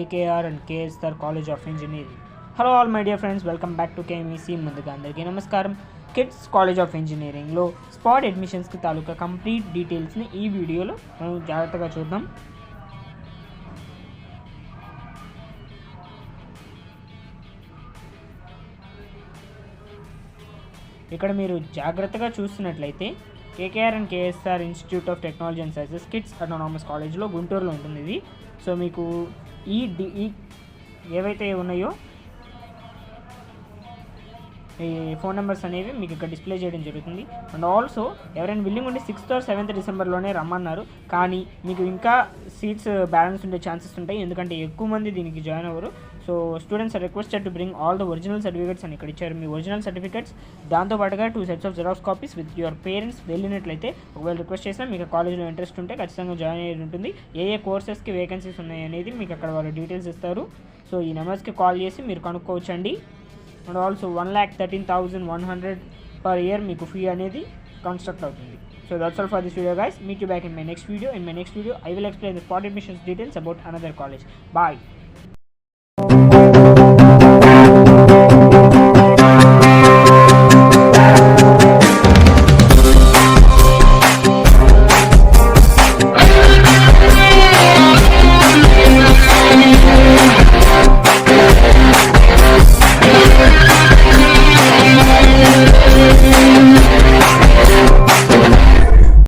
KKR and KSR College of Engineering. Hello all my dear friends, welcome back to KMEC. ముందుగా అందరికీ నమస్కారం. Kids college of ఇంజనీరింగ్లో spot అడ్మిషన్స్కి తాలూకా complete డీటెయిల్స్ని ఈ వీడియోలో మనం జాగ్రత్తగా చూద్దాం. ఇక్కడ మీరు జాగ్రత్తగా చూస్తున్నట్లయితే KKR and KSR institute of technology and sciences kids autonomous కాలేజ్లో గుంటూరులో ఉంటుంది ఇది. సో మీకు ఈ ఏవైతే ఉన్నాయో ఈ ఫోన్ నెంబర్స్ అనేవి మీకు ఇక్కడ డిస్ప్లే చేయడం జరుగుతుంది. అండ్ ఆల్సో ఎవరైనా విల్లింగ్ ఉంటే 6th or 7th డిసెంబర్లోనే రమ్మన్నారు, కానీ మీకు ఇంకా సీట్స్ బ్యాలెన్స్ ఉండే ఛాన్సెస్ ఉంటాయి, ఎందుకంటే ఎక్కువ మంది దీనికి జాయిన్ అవ్వరు. So students are requested to bring all the original certificates అని ఇక్కడ ఇచ్చారు. మీ ఒరిజినల్ సర్టిఫికేట్స్ దాంతోపాటుగా 2 sets of xerox copies with your parents వెళ్ళినట్లయితే ఒకవేళ రిక్వెస్ట్ చేసినా మీకు కాలేజ్లో ఇంట్రెస్ట్ ఉంటే ఖచ్చితంగా జాయిన్ అయ్యేది ఉంటుంది. ఏ కోర్సెస్కి వేకెన్సీస్ ఉన్నాయి అనేది మీకు అక్కడ వాళ్ళు డీటెయిల్స్ ఇస్తారు. సో ఈ నెంబర్స్కి కాల్ చేసి మీరు కనుక్కోవచ్చండి. అండ్ ఆల్సో 1,13,100 per year మీకు ఫీ అనేది కన్స్ట్రక్ట్ అవుతుంది. So that's all for this video guys. Meet you back in my next video. In my next video I will explain the spot admissions details about another college. Bye.